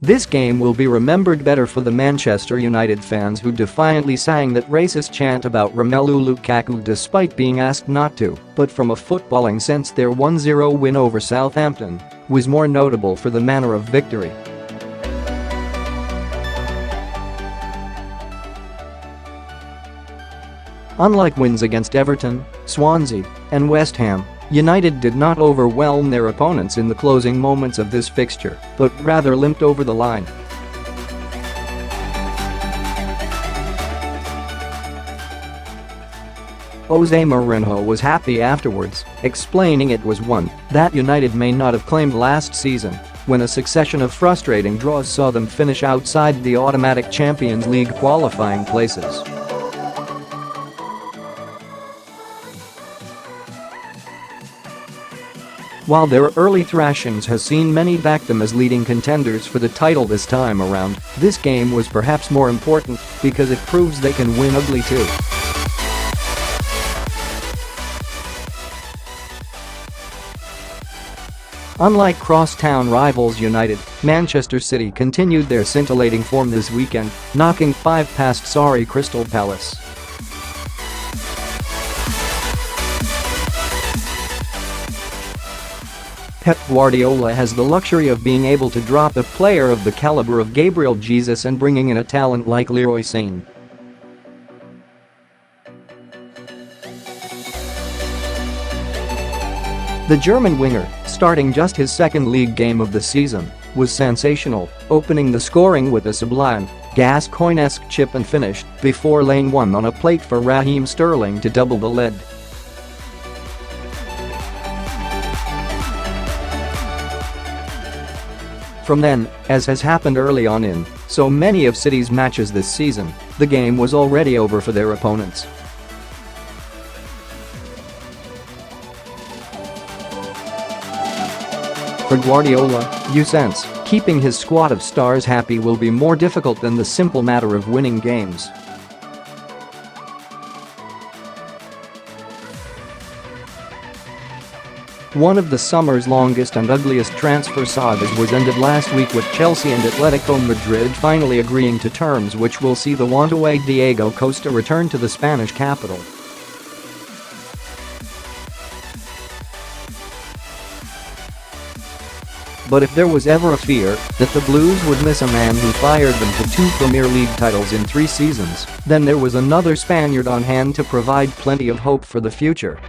This game will be remembered better for the Manchester United fans who defiantly sang that racist chant about Romelu Lukaku despite being asked not to, but from a footballing sense their 1-0 win over Southampton was more notable for the manner of victory. Unlike wins against Everton, Swansea, and West Ham, United did not overwhelm their opponents in the closing moments of this fixture, but rather limped over the line. Jose Mourinho was happy afterwards, explaining it was one that United may not have claimed last season, when a succession of frustrating draws saw them finish outside the automatic Champions League qualifying places. While their early thrashings has seen many back them as leading contenders for the title this time around, this game was perhaps more important because it proves they can win ugly too. Unlike cross-town rivals United, Manchester City continued their scintillating form this weekend, knocking 5 past sorry Crystal Palace. Pep Guardiola has the luxury of being able to drop a player of the caliber of Gabriel Jesus and bringing in a talent like Leroy Sane. The German winger, starting just his second league game of the season, was sensational, opening the scoring with a sublime, Gascoigne-esque chip and finish before laying one on a plate for Raheem Sterling to double the lead. From then, as has happened early on in so many of City's matches this season, the game was already over for their opponents. For Guardiola, you sense, keeping his squad of stars happy will be more difficult than the simple matter of winning games. One of the summer's longest and ugliest transfer sagas was ended last week with Chelsea and Atletico Madrid finally agreeing to terms which will see the want-away Diego Costa return to the Spanish capital. But if there was ever a fear that the Blues would miss a man who fired them to 2 Premier League titles in 3 seasons, then there was another Spaniard on hand to provide plenty of hope for the future.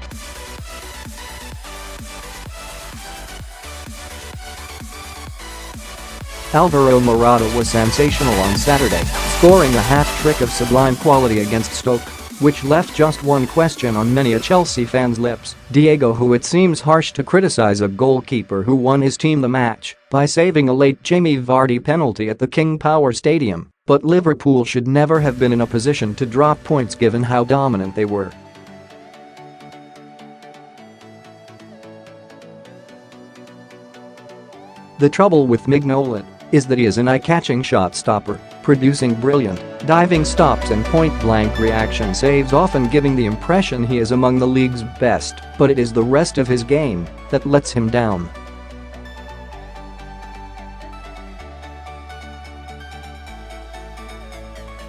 Alvaro Morata was sensational on Saturday, scoring a hat-trick of sublime quality against Stoke, which left just one question on many a Chelsea fan's lips: Diego, who it seems harsh to criticize a goalkeeper who won his team the match by saving a late Jamie Vardy penalty at the King Power Stadium, but Liverpool should never have been in a position to drop points given how dominant they were. The trouble with Mignolet is that he is an eye-catching shot stopper, producing brilliant, diving stops and point-blank reaction saves, often giving the impression he is among the league's best, but it is the rest of his game that lets him down.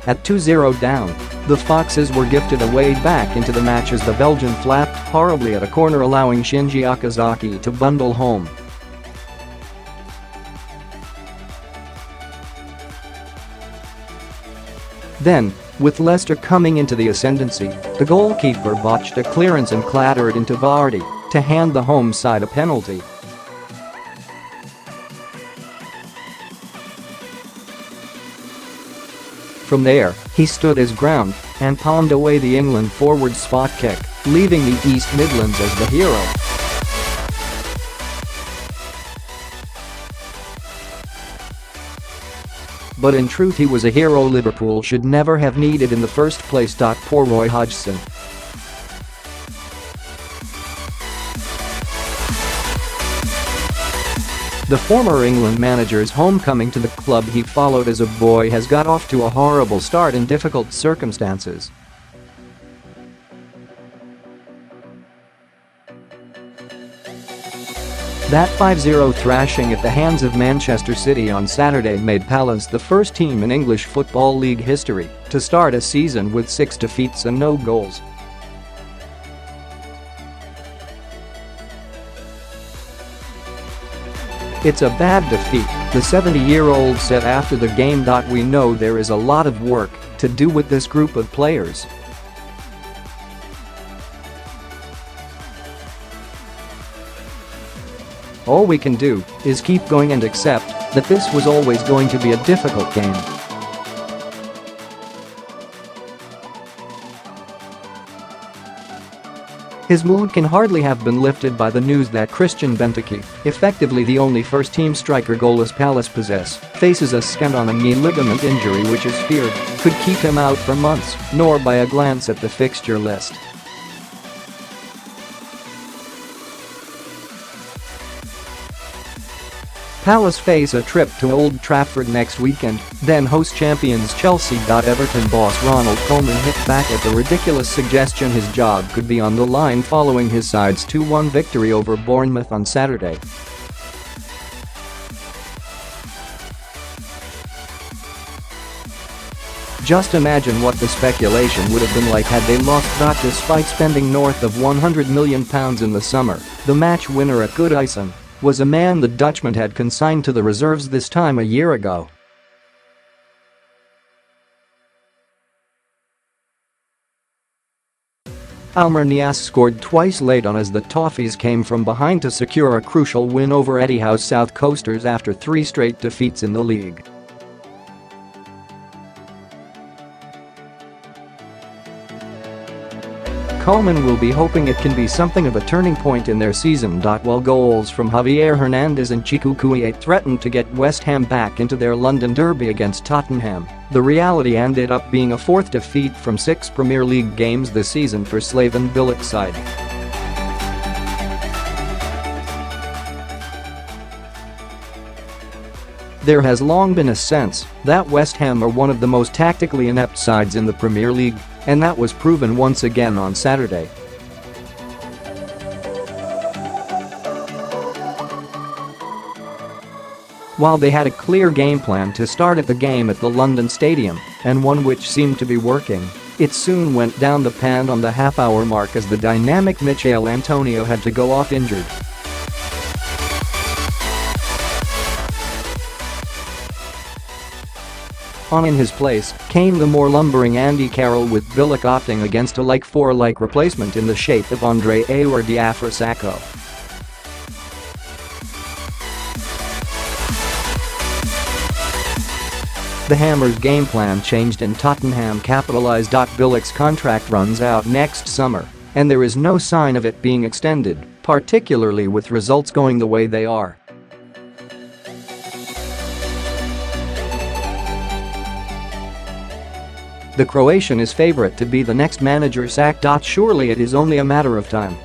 At 2-0 down, the Foxes were gifted a way back into the match as the Belgian flapped horribly at a corner, allowing Shinji Okazaki to bundle home. Then, with Leicester coming into the ascendancy, the goalkeeper botched a clearance and clattered into Vardy to hand the home side a penalty. From there, he stood his ground and palmed away the England forward spot kick, leaving the East Midlands as the hero. But in truth he was a hero Liverpool should never have needed in the first place. Poor Roy Hodgson. The former England manager's homecoming to the club he followed as a boy has got off to a horrible start in difficult circumstances. That 5-0 thrashing at the hands of Manchester City on Saturday made Palace the first team in English Football League history to start a season with 6 defeats and no goals. "It's a bad defeat," the 70-year-old said after the game. "We know there is a lot of work to do with this group of players. All we can do is keep going and accept that this was always going to be a difficult game." His mood can hardly have been lifted by the news that Christian Benteke, effectively the only first-team striker goalless Palace possess, faces a scant on a knee ligament injury which is feared could keep him out for months, nor by a glance at the fixture list. Palace face a trip to Old Trafford next weekend, then host champions Chelsea. Everton boss Ronald Koeman hit back at the ridiculous suggestion his job could be on the line following his side's 2-1 victory over Bournemouth on Saturday. "Just imagine what the speculation would have been like had they lost. Despite spending north of £100 million in the summer, the match winner at Goodison was a man the Dutchman had consigned to the reserves this time a year ago." Almer Niasse scored twice late on as the Toffees came from behind to secure a crucial win over Eddie Howe's South Coasters after 3 straight defeats in the league. Koeman will be hoping it can be something of a turning point in their season. While goals from Javier Hernandez and Chiku Kouyaté threatened to get West Ham back into their London derby against Tottenham, the reality ended up being a 4th defeat from 6 Premier League games this season for Slaven Bilic's side. There has long been a sense that West Ham are one of the most tactically inept sides in the Premier League, and that was proven once again on Saturday. While they had a clear game plan to start at the game at the London Stadium, and one which seemed to be working, it soon went down the pan on the half-hour mark as the dynamic Michail Antonio had to go off injured. On in his place came the more lumbering Andy Carroll, with Bilic opting against a like-for-like replacement in the shape of Andre Ayew Diafra-Sakho. The Hammers' game plan changed and Tottenham capitalised. Bilic's contract runs out next summer, and there is no sign of it being extended, particularly with results going the way they are. The Croatian is favourite to be the next manager sacked. Surely it is only a matter of time.